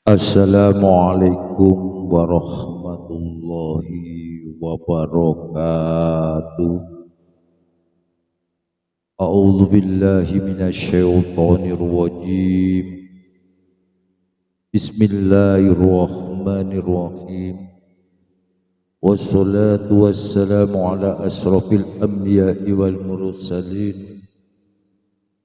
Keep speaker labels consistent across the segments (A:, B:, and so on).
A: Assalamualaikum warahmatullahi wabarakatuh. A'udzu billahi minasyaitonir rajim. Bismillahirrahmanirrahim. Wassalatu wassalamu ala asrafil anbiya'i wal mursalin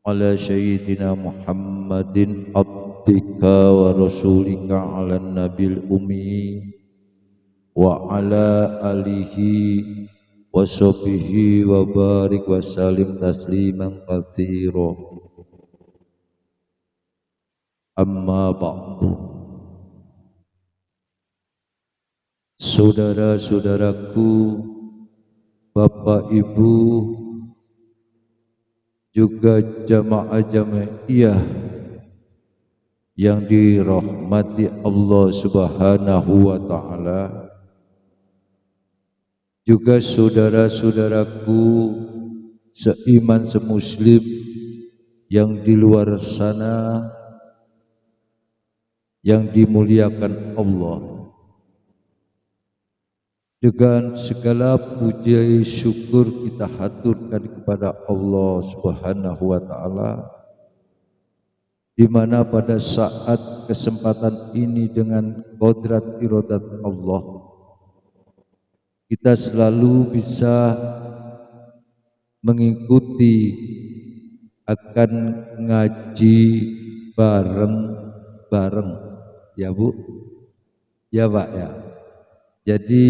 A: ala sayyidina Muhammadin abdika wa rasulika ala nabil ummi wa ala alihi wa sahbihi wa barik wa salim tasliman katsira. Amma ba'du. Saudara-saudaraku, Bapak Ibu, juga jamaah jamaiyah yang dirahmati Allah Subhanahu wa taala, juga saudara-saudaraku seiman semuslim yang di luar sana yang dimuliakan Allah. Dengan segala puji syukur kita haturkan kepada Allah Subhanahu wa taala, di mana pada saat kesempatan ini dengan qudrat iradat Allah kita selalu bisa mengikuti akan ngaji bareng-bareng, ya Bu, ya Pak ya. Jadi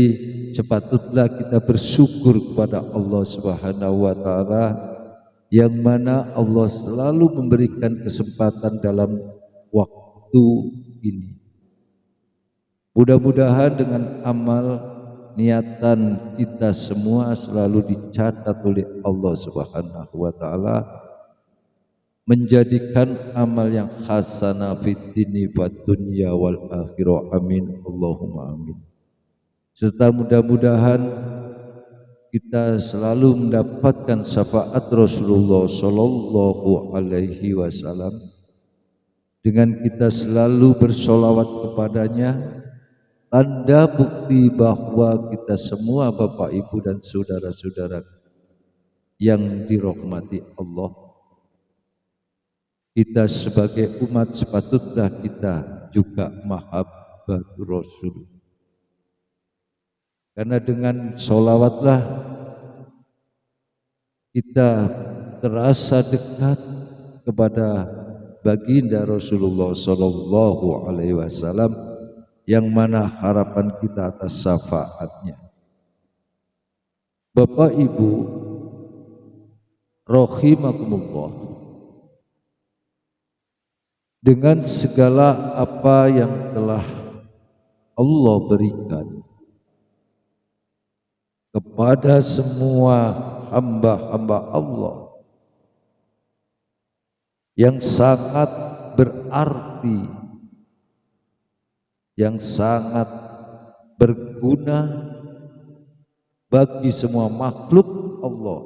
A: sepatutnya kita bersyukur kepada Allah Subhanahu wa taala yang mana Allah selalu memberikan kesempatan dalam waktu ini. Mudah-mudahan dengan amal niatan kita semua selalu dicatat oleh Allah Subhanahu wa taala, menjadikan amal yang hasanah fid dini wad dunya wal akhirah. Amin Allahumma amin. Serta mudah-mudahan kita selalu mendapatkan syafaat Rasulullah Sallallahu Alaihi Wasallam dengan kita selalu bersolawat kepadanya, tanda bukti bahwa kita semua Bapak Ibu dan saudara-saudara yang dirahmati Allah, kita sebagai umat sepatutnya kita juga mahabbatur Rasul. Karena dengan sholawatlah kita terasa dekat kepada baginda Rasulullah Sallallahu Alaihi Wasallam, yang mana harapan kita atas syafaatnya. Bapak Ibu rahimakumullah, dengan segala apa yang telah Allah berikan kepada semua hamba-hamba Allah yang sangat berarti, yang sangat berguna bagi semua makhluk Allah.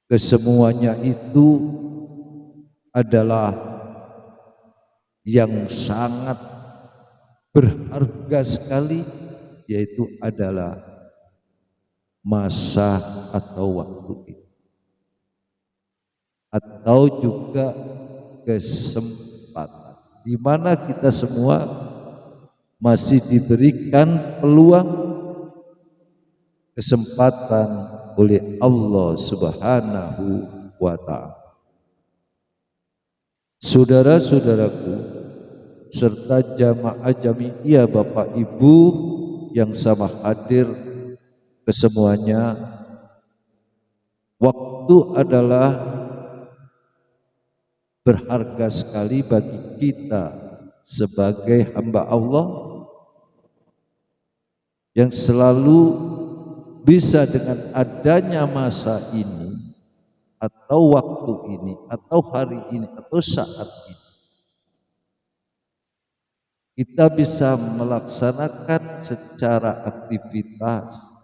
A: Kesemuanya itu adalah yang sangat berharga sekali, yaitu adalah masa atau waktu ini, atau juga kesempatan, di mana kita semua masih diberikan peluang, kesempatan oleh Allah Subhanahu wa taala. Saudara-saudaraku serta jamaah jami'iyah Bapak Ibu yang sama hadir kesemuanya, waktu adalah berharga sekali bagi kita sebagai hamba Allah yang selalu bisa dengan adanya masa ini atau waktu ini atau hari ini atau saat ini, kita bisa melaksanakan secara aktivitas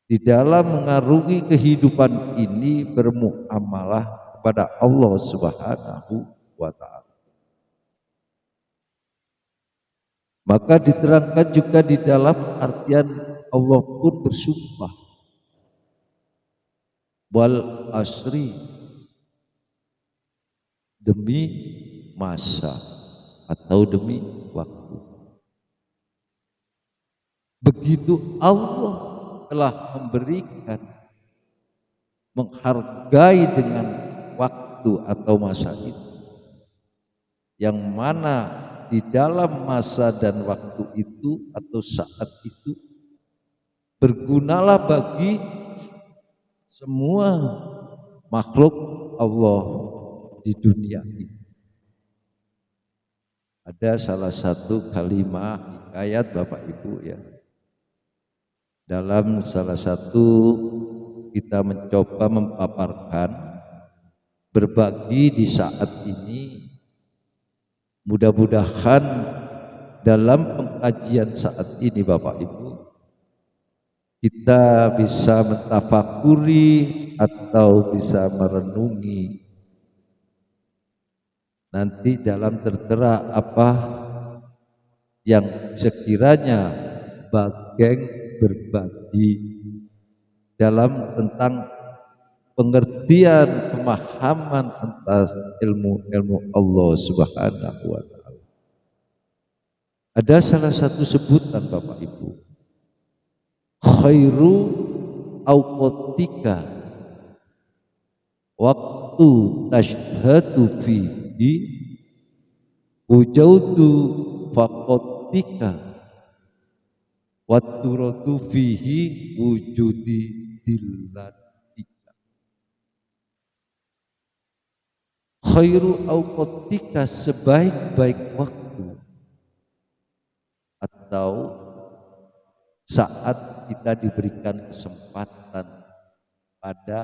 A: di dalam mengarungi kehidupan ini, bermuamalah kepada Allah Subhanahu wa ta'ala. Maka diterangkan juga di dalam artian Allah pun bersumpah, wal asri, demi masa atau demi waktu. Begitu Allah telah memberikan, menghargai dengan waktu atau masa itu, yang mana di dalam masa dan waktu itu atau saat itu bergunalah bagi semua makhluk Allah di dunia ini. Ada salah satu kalimat hikayat Bapak Ibu ya, dalam salah satu kita mencoba memaparkan, berbagi di saat ini. Mudah-mudahan dalam pengkajian saat ini Bapak Ibu, kita bisa mentafakuri atau bisa merenungi nanti dalam tertera apa yang sekiranya bageng berbagi dalam tentang pengertian, pemahaman atas ilmu-ilmu Allah Subhanahu wa ta'ala. Ada salah satu sebutan Bapak Ibu, khairu awqatika, waktu tashhadu fihi wujaudu faqatika wa turadu fihi wujudi dillat. Khairu awqatika, sebaik-baik waktu atau saat kita diberikan kesempatan pada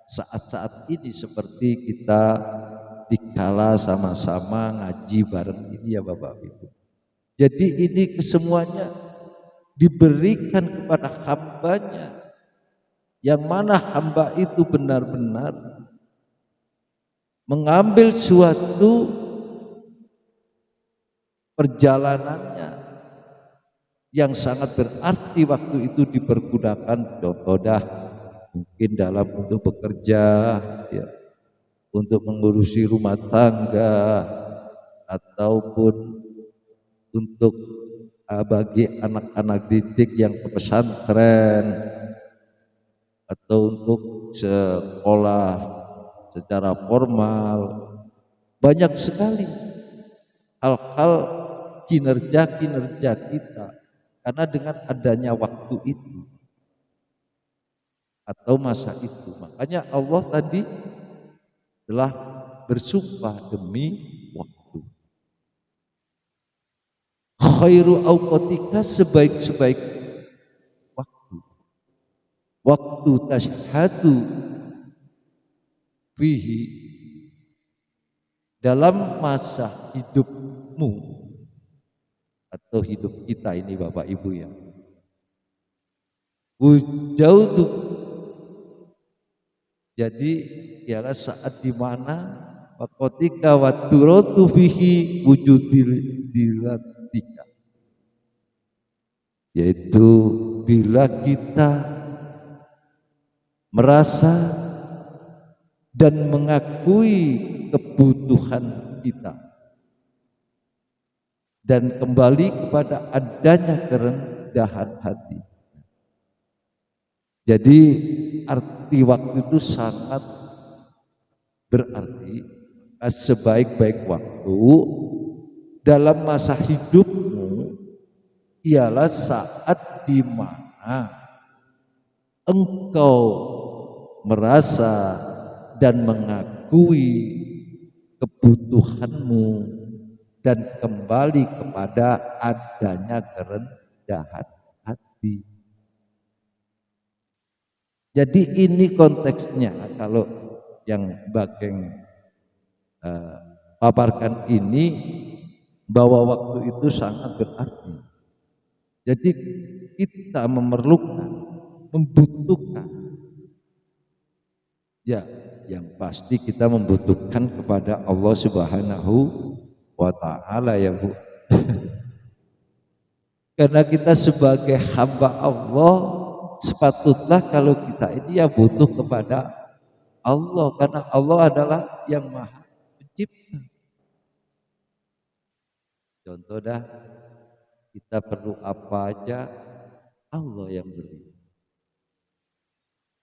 A: saat-saat ini, seperti kita dikala sama-sama ngaji bareng ini ya Bapak Ibu. Jadi ini kesemuanya diberikan kepada hambanya, yang mana hamba itu benar-benar mengambil suatu perjalanannya yang sangat berarti waktu itu dipergunakan, contoh dah mungkin dalam untuk bekerja ya, untuk mengurusi rumah tangga, ataupun untuk bagi anak-anak didik yang ke pesantren, atau untuk sekolah secara formal. Banyak sekali hal-hal kinerja-kinerja kita karena dengan adanya waktu itu atau masa itu. Makanya Allah tadi telah bersumpah demi waktu. Khairu awqatika, sebaik-sebaik waktu. Waktu tashhadu fihi, dalam masa hidupmu atau hidup kita ini Bapak Ibu ya. Wujaudu, jadi ialah saat dimana waqatika wa turatu fihi wujudil dilatika, yaitu bila kita merasa dan mengakui kebutuhan kita dan kembali kepada adanya kerendahan hati. Jadi arti waktu itu sangat berarti. Sebaik-baik waktu dalam masa hidupmu ialah saat di mana engkau merasa dan mengakui kebutuhanmu dan kembali kepada adanya kerendahan hati. Jadi ini konteksnya, kalau yang Bageng paparkan ini, bahwa waktu itu sangat berarti. Jadi kita memerlukan, membutuhkan Ya, yang pasti kita membutuhkan kepada Allah Subhanahu wa taala ya Bu. Karena kita sebagai hamba Allah sepatutnya kalau kita ini ya butuh kepada Allah, karena Allah adalah yang maha pencipta. Contoh dah, kita perlu apa aja Allah yang beri.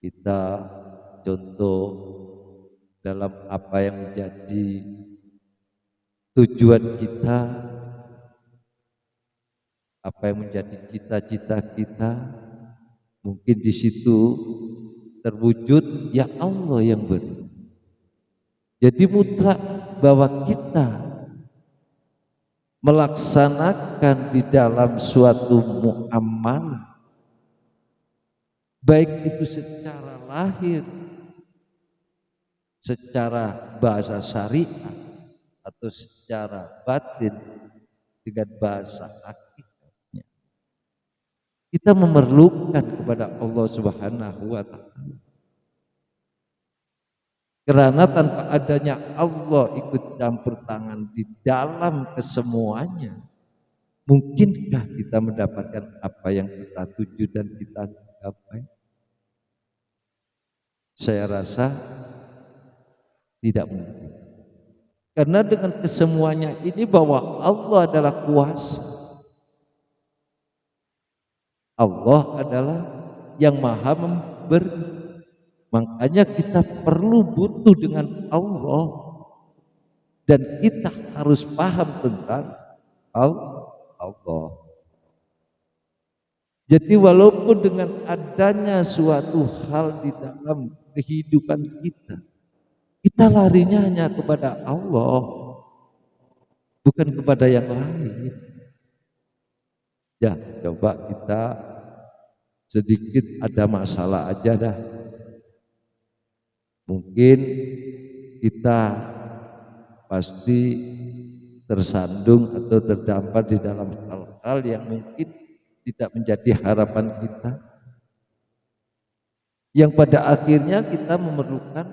A: Kita contoh dalam apa yang menjadi tujuan kita, apa yang menjadi cita-cita kita, mungkin di situ terwujud ya Allah yang beri. Jadi mutlak bahwa kita melaksanakan di dalam suatu muamalah, baik itu secara lahir, secara bahasa syariat, atau secara batin dengan bahasa hakikatnya, kita memerlukan kepada Allah Subhanahu wa taala. Karena tanpa adanya Allah ikut campur tangan di dalam kesemuanya, mungkinkah kita mendapatkan apa yang kita tuju dan kita capai? Saya rasa tidak mungkin. Karena dengan kesemuanya ini bahwa Allah adalah kuasa. Allah adalah yang maha memberi. Makanya kita perlu butuh dengan Allah, dan kita harus paham tentang Allah. Jadi walaupun dengan adanya suatu hal di dalam kehidupan kita larinya hanya kepada Allah, bukan kepada yang lain. Ya, coba kita sedikit ada masalah aja dah. Mungkin kita pasti tersandung atau terdampar di dalam hal-hal yang mungkin tidak menjadi harapan kita, yang pada akhirnya kita memerlukan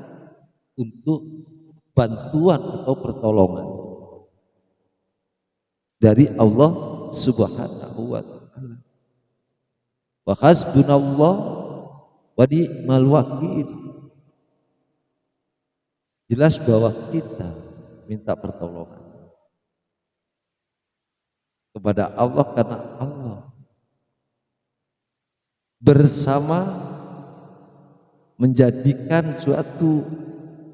A: untuk bantuan atau pertolongan dari Allah Subhanahu wa taala. Wa hasbunallah wa ni'mal wakil. Jelas bahwa kita minta pertolongan kepada Allah, karena Allah bersama menjadikan suatu,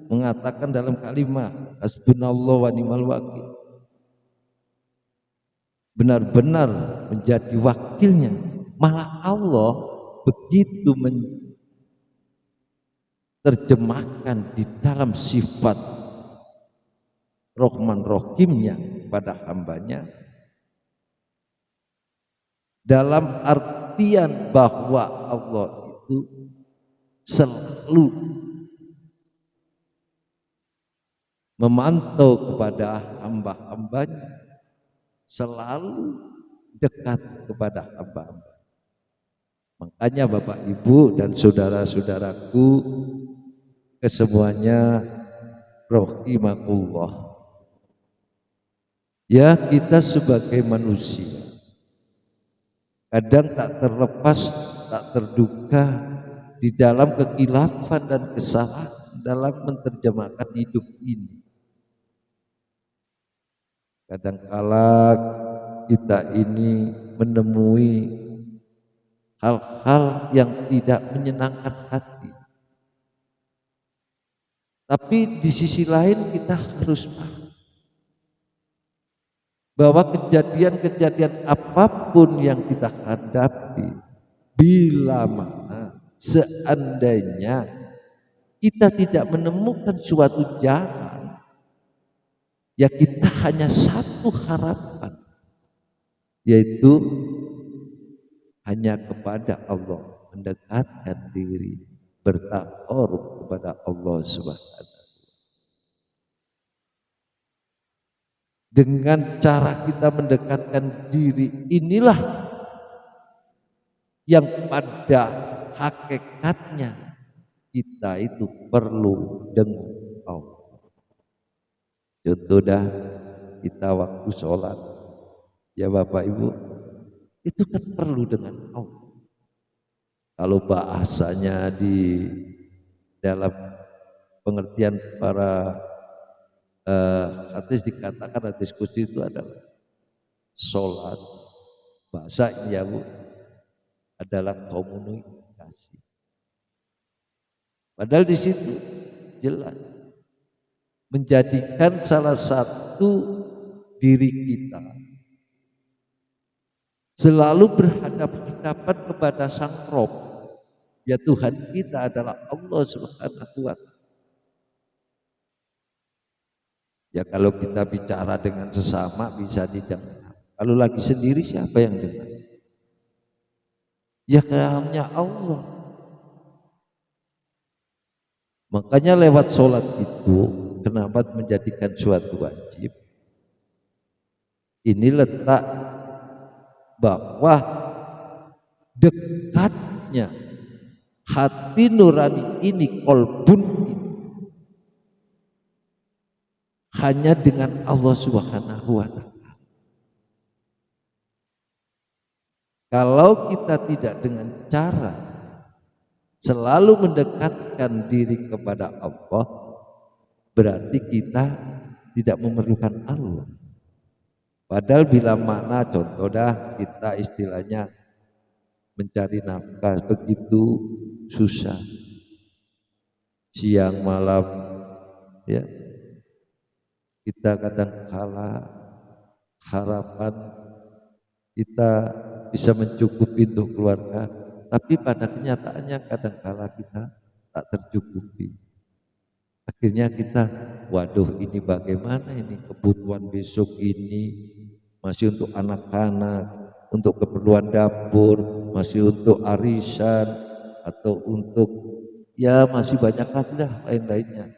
A: mengatakan dalam kalimat hasbunallah wa ni'mal wakil, benar-benar menjadi wakilnya. Malah Allah begitu terjemahkan di dalam sifat Rahman Rahimnya pada hambanya, dalam artian bahwa Allah itu selalu memantau kepada hamba-hambanya, selalu dekat kepada hamba-hamba. Makanya Bapak Ibu dan saudara-saudaraku kesemuanya rahimakumullah, ya, kita sebagai manusia kadang tak terlepas, tak terduga di dalam kekilafan dan kesalahan dalam menerjemahkan hidup ini. Kadangkala kita ini menemui hal-hal yang tidak menyenangkan hati, tapi di sisi lain kita harus paham bahwa kejadian-kejadian apapun yang kita hadapi, bila mana seandainya kita tidak menemukan suatu jalan, ya kita hanya satu harapan, yaitu hanya kepada Allah, mendekatkan diri, bertakarub kepada Allah Subhanahu. Dengan cara kita mendekatkan diri inilah yang pada hakikatnya kita itu perlu dengan Allah. Contoh dah, kita waktu sholat, ya Bapak Ibu, itu kan perlu dengan Allah. Kalau bahasanya di dalam pengertian para hadis dikatakan, hadis kursi itu adalah sholat, bahasanya Bu, adalah komunikasi. Padahal di situ jelas menjadikan salah satu diri kita selalu berhadapan kepada Sang Rob, ya Tuhan kita adalah Allah Subhanahu wa Ta'ala. Ya kalau kita bicara dengan sesama bisa didengar. Kalau lagi sendiri siapa yang dengar? Ya hanya Allah. Makanya lewat sholat itu kenapa menjadikan suatu wajib? Ini letak bahwa dekatnya hati nurani ini, kolbun ini, hanya dengan Allah Subhanahu wa Ta'ala. Kalau kita tidak dengan cara selalu mendekatkan diri kepada Allah, berarti kita tidak memerlukan Allah. Padahal bila mana contoh dah kita istilahnya mencari nafkah begitu susah, siang malam, ya kita kadang kala harapan kita bisa mencukupi untuk keluarga, tapi pada kenyataannya kadang kala kita tak tercukupi. Akhirnya kita, waduh ini bagaimana ini, kebutuhan besok ini masih untuk anak-anak, untuk keperluan dapur, masih untuk arisan, atau untuk ya masih banyak lagi lah lain-lainnya.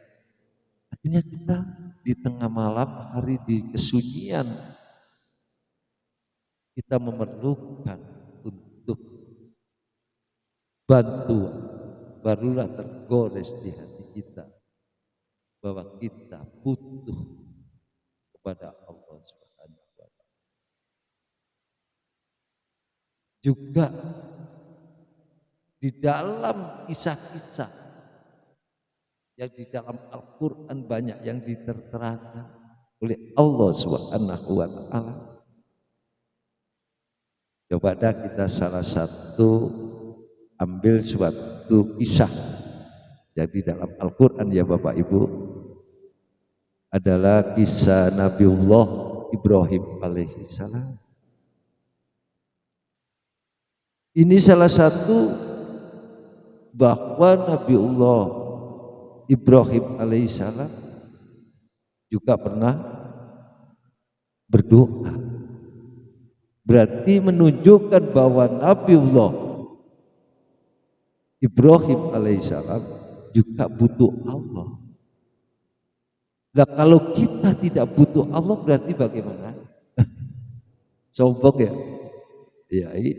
A: Akhirnya kita di tengah malam hari di kesunyian kita memerlukan untuk bantuan, barulah tergores di hati kita bahwa kita butuh kepada Allah Subhanahu wa Ta'ala. Juga di dalam kisah-kisah yang di dalam Al-Quran banyak yang diterangkan oleh Allah Subhanahu wa Ta'ala. Coba dah kita salah satu ambil suatu kisah yang di dalam Al-Quran ya Bapak Ibu, adalah kisah Nabiullah Ibrahim alaihi salam. Ini salah satu bahwa Nabiullah Ibrahim alaihissalam juga pernah berdoa. Berarti menunjukkan bahwa Nabiullah Ibrahim alaihissalam juga butuh Allah. Nah kalau kita tidak butuh Allah berarti bagaimana? Sombong ya? Ya ini.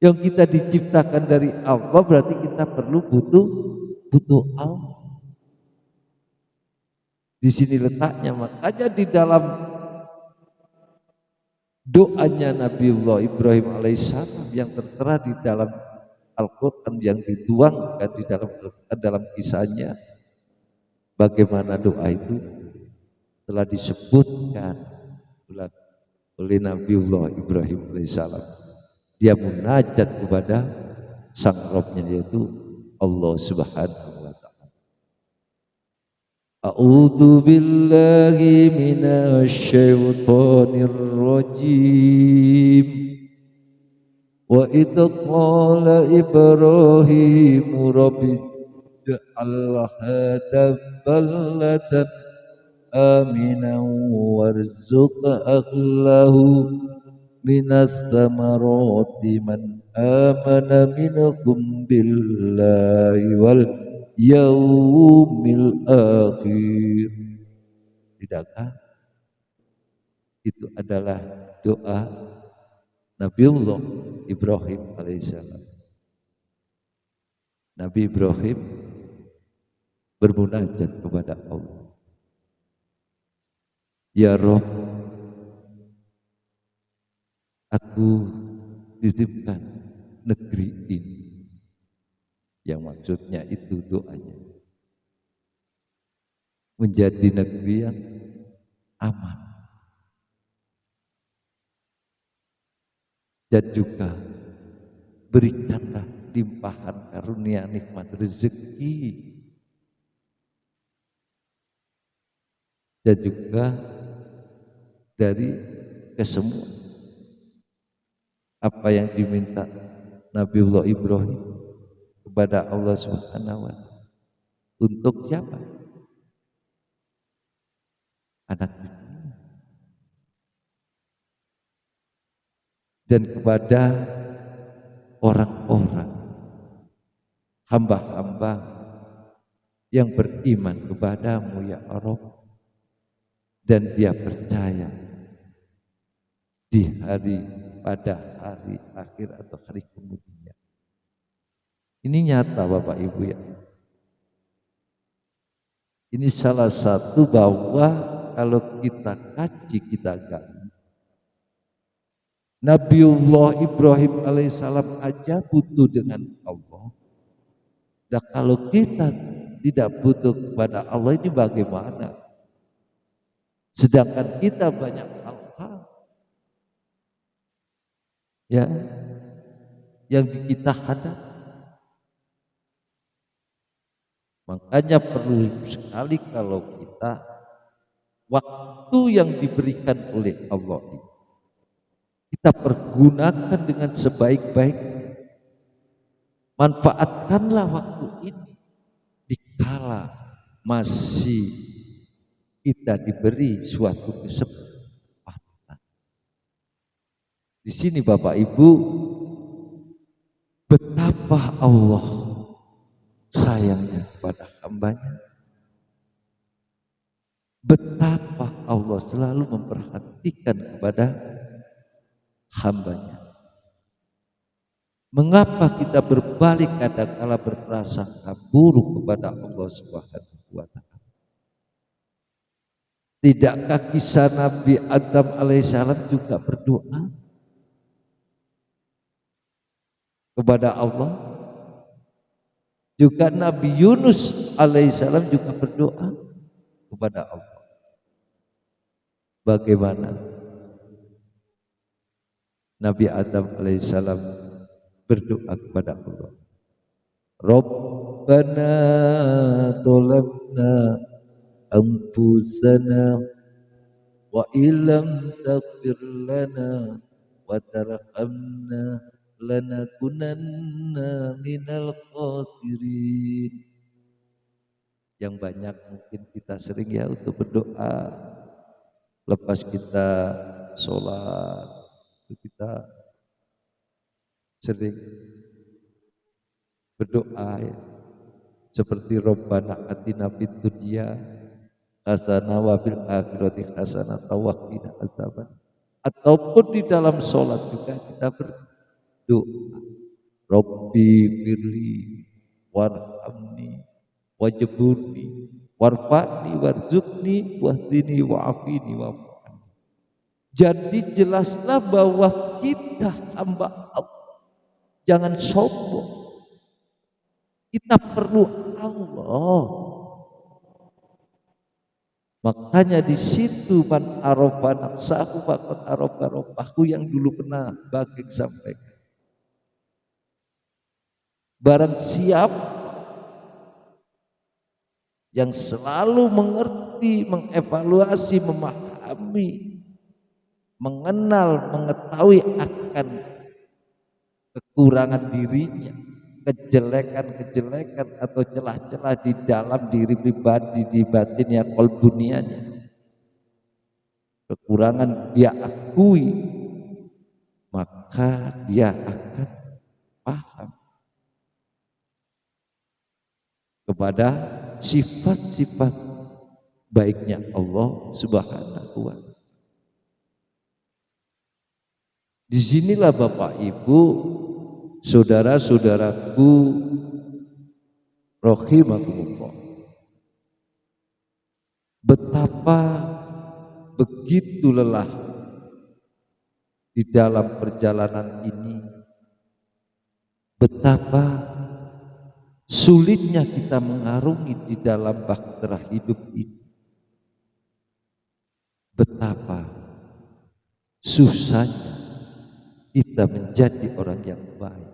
A: Yang kita diciptakan dari Allah berarti kita perlu butuh Allah. Di sini letaknya, makanya di dalam doanya Nabiullah Ibrahim alaihissalam yang tertera di dalam Al-Quran yang dituangkan di dalam kisahnya, bagaimana doa itu telah disebutkan oleh Nabiullah Ibrahim alaihissalam. Dia munajat kepada sang Rabb-nya yaitu Allah Subhanahu wa Ta'ala. A'udzu billahi minasy syaithanir rajim. Wa idz qala Ibrahim rabbi ij'al hadha baladan aminan warzuq ahlahu minas samarati man amana minkum billahi wal yaumil akhir. Tidakkah itu adalah doa Nabiullah Ibrahim alaihissalam? Nabi Ibrahim bermunajat kepada Allah. Ya Rob, aku titipkan negeri ini. Yang maksudnya itu doanya. Menjadi negeri yang aman. Dan juga berikanlah limpahan karunia nikmat rezeki. Dan juga dari kesemua apa yang diminta Nabiullah Ibrahim kepada Allah Subhanahu wa Ta'ala. Untuk siapa? Anak cucunya. Dan kepada orang-orang hamba-hamba yang beriman kepadamu ya Allah, dan dia percaya pada hari akhir atau hari kemudian. Ini nyata Bapak Ibu ya. Ini salah satu bahwa kalau kita kaji, kita gali, Nabiullah Ibrahim alaihissalam aja butuh dengan Allah. Dan kalau kita tidak butuh kepada Allah, ini bagaimana? Sedangkan kita banyak hal-hal ya yang kita hadapi. Makanya perlu sekali kalau kita waktu yang diberikan oleh Allah ini kita pergunakan dengan sebaik-baiknya. Manfaatkanlah waktu ini dikala masih kita diberi suatu kesempatan. Di sini Bapak Ibu, betapa Allah sayangnya kepada hambanya, betapa Allah selalu memperhatikan kepada hambanya. Mengapa kita berbalik kadang-kala berprasangka buruk kepada Allah Subhanahu wa Ta'ala? Tidakkah kisah Nabi Adam alaihissalam juga berdoa kepada Allah? Juga Nabi Yunus alaihissalam juga berdoa kepada Allah. Bagaimana Nabi Adam alaihissalam berdoa kepada Allah? Rabbana tolamna anfusana wa illam taghfir lana wa tarhamna lanakunanna minal khasirin. Yang banyak mungkin kita sering ya untuk berdoa lepas kita sholat, kita sering berdoa ya, seperti Rabbana atina fid dunya hasanah wa fil akhirati hasanah wa qina adzaban. Ataupun di dalam sholat juga kita berdoa, Rabbi firli warhamni wajburni warfa'ni warzuqni wahdini wa'afini wa'afani. Jadi jelaslah bahwa kita hamba Allah, jangan sombong. Kita perlu Allah. Makanya di situ man arafa nafsahu faqad arafa rabbahu, yang dulu pernah Bageng sampaikan. Barang siapa yang selalu mengerti, mengevaluasi, memahami, mengenal, mengetahui akan kekurangan dirinya, kejelekan-kejelekan atau celah-celah di dalam diri pribadi, di batinnya, kolbunianya, kekurangan dia akui, maka dia akan paham kepada sifat-sifat baiknya Allah Subhanahu wa Ta'ala. Disinilah Bapak Ibu, saudara-saudaraku rahimakumullah. Betapa begitu lelah di dalam perjalanan ini, betapa sulitnya kita mengarungi di dalam bahtera hidup ini, betapa susahnya kita menjadi orang yang baik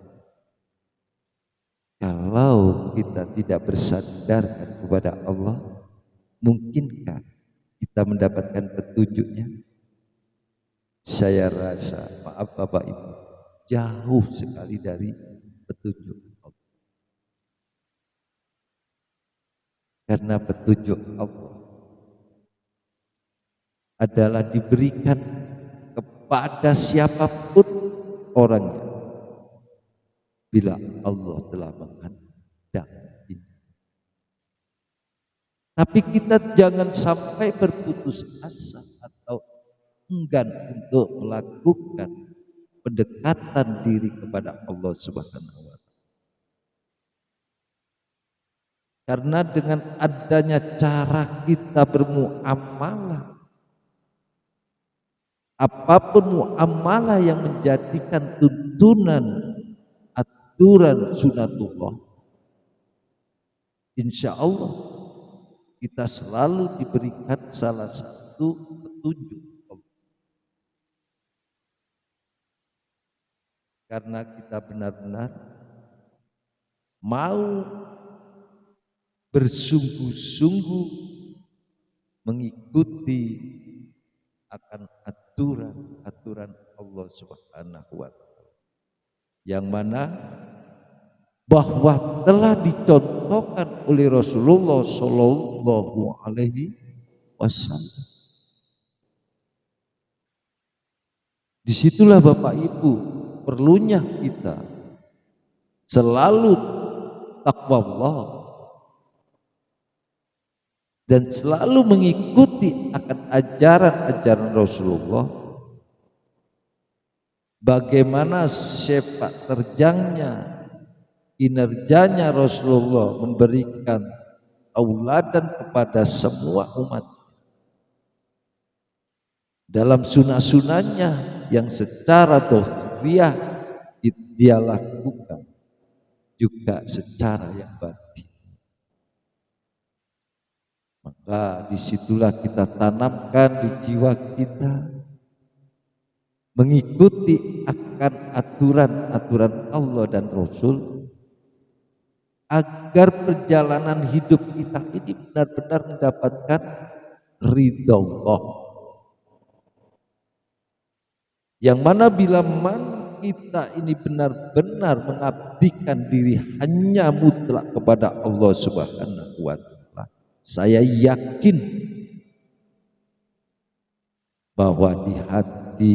A: kalau kita tidak bersandarkan kepada Allah. Mungkinkah kita mendapatkan petunjuknya? Saya rasa, maaf Bapak Ibu, jauh sekali dari petunjuk Allah. Karena petunjuk Allah adalah diberikan kepada siapapun orangnya bila Allah telah menghendaki. Tapi kita jangan sampai berputus asa atau enggan untuk melakukan pendekatan diri kepada Allah Subhanahu wa Ta'ala. Karena dengan adanya cara kita bermuamalah, apapun muamalah yang menjadikan tuntunan aturan sunatullah, insya Allah kita selalu diberikan salah satu petunjuk Allah. Karena kita benar-benar mau bersungguh-sungguh mengikuti akan aturan-aturan Allah Subhanahu wa Ta'ala, yang mana bahwa telah dicontohkan oleh Rasulullah Shallallahu Alaihi Wasallam. Disitulah Bapak Ibu perlunya kita selalu takwa Allah dan selalu mengikuti akan ajaran-ajaran Rasulullah. Bagaimana sepak terjangnya, kinerjanya Rasulullah memberikan tauladan kepada semua umat dalam sunnah-sunnahnya yang secara dohiriyah dia lakukan, juga secara yang batin. Maka disitulah kita tanamkan di jiwa kita mengikuti akan aturan-aturan Allah dan Rasul, agar perjalanan hidup kita ini benar-benar mendapatkan ridha Allah. Yang mana bila kita ini benar-benar mengabdikan diri hanya mutlak kepada Allah Subhanahu wa Ta'ala, saya yakin bahwa di hati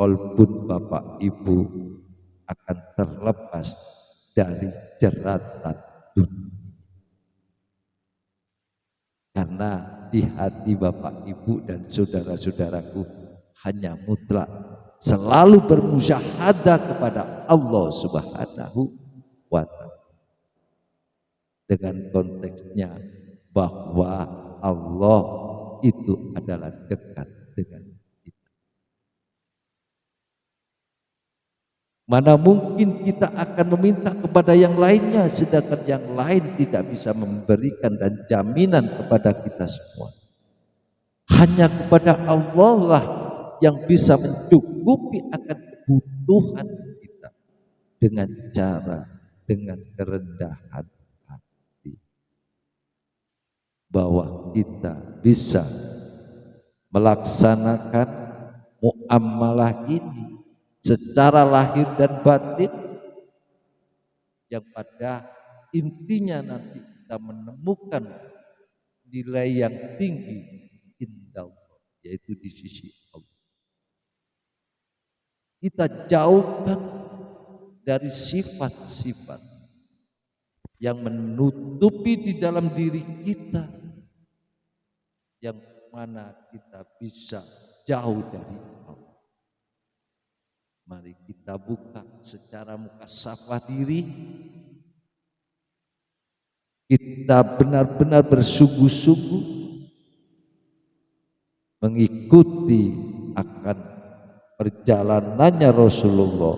A: kalbun Bapak Ibu akan terlepas dari jeratan dunia. Karena di hati Bapak Ibu dan saudara-saudaraku hanya mutlak selalu bermusyahadah kepada Allah Subhanahu wa Ta'ala, dengan konteksnya bahwa Allah itu adalah dekat dengan kita. Mana mungkin kita akan meminta kepada yang lainnya, sedangkan yang lain tidak bisa memberikan dan jaminan kepada kita semua. Hanya kepada Allah lah yang bisa mencukupi akan kebutuhan kita dengan cara, dengan kerendahan hati, bahwa kita bisa melaksanakan muamalah ini secara lahir dan batin, yang pada intinya nanti kita menemukan nilai yang tinggi indallah, yaitu di sisi Allah. Kita jauhkan dari sifat-sifat yang menutupi di dalam diri kita, yang mana kita bisa jauh dari Allah. Mari kita buka secara mukasafah diri, kita benar-benar bersungguh-sungguh mengikuti akan perjalanannya Rasulullah,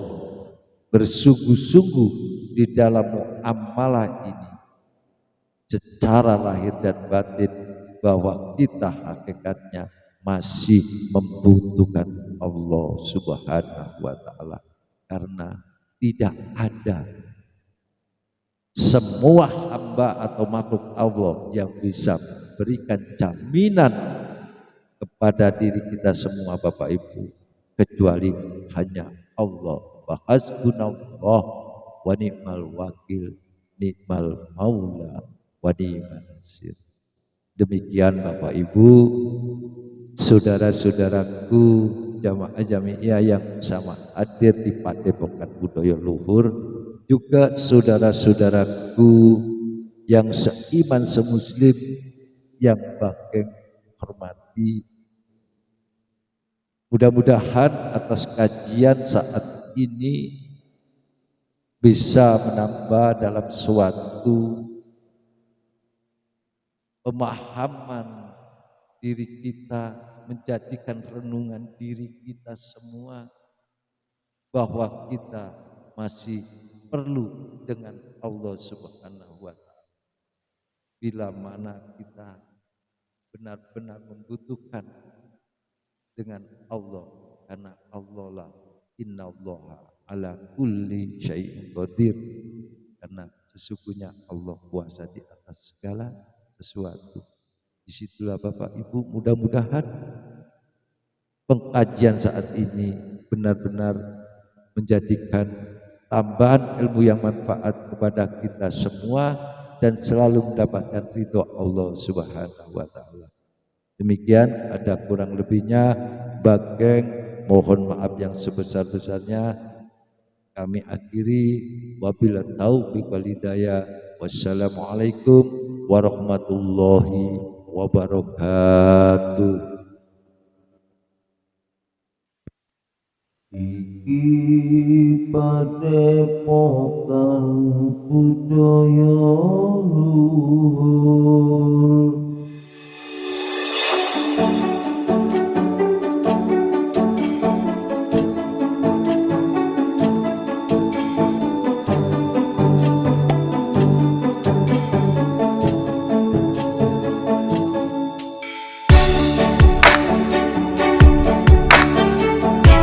A: bersungguh-sungguh di dalam muamalah ini secara lahir dan batin, bahwa kita hakikatnya masih membutuhkan Allah Subhanahu wa Ta'ala, karena tidak ada semua hamba atau makhluk Allah yang bisa berikan jaminan kepada diri kita semua Bapak Ibu, kecuali hanya Allah. Wa hasbunallah wa ni'mal wakil, ni'mal maula wa ni'man nasir. Demikian Bapak Ibu, saudara-saudaraku jamaah jamiah yang sama hadir di Padepokan Budaya Luhur, juga saudara-saudaraku yang seiman semuslim yang Bageng hormati. Mudah-mudahan atas kajian saat ini bisa menambah dalam suatu pemahaman diri kita, menjadikan renungan diri kita semua bahwa kita masih perlu dengan Allah Subhanahu wa Ta'ala. Bila mana kita benar-benar membutuhkan dengan Allah, karena Allah lah innallaha ala kulli syai'in qadir, karena sesungguhnya Allah kuasa di atas segala sesuatu. Disitulah Bapak Ibu, mudah-mudahan pengkajian saat ini benar-benar menjadikan tambahan ilmu yang manfaat kepada kita semua dan selalu mendapatkan ridho Allah Subhanahu wa Ta'ala. Demikian, ada kurang lebihnya Bageng mohon maaf yang sebesar-besarnya. Kami akhiri, wabillahi taufiq wal hidayah. Wassalamualaikum warahmatullahi wabarakatuh.
B: Iki Padepokan Budaya Luhur.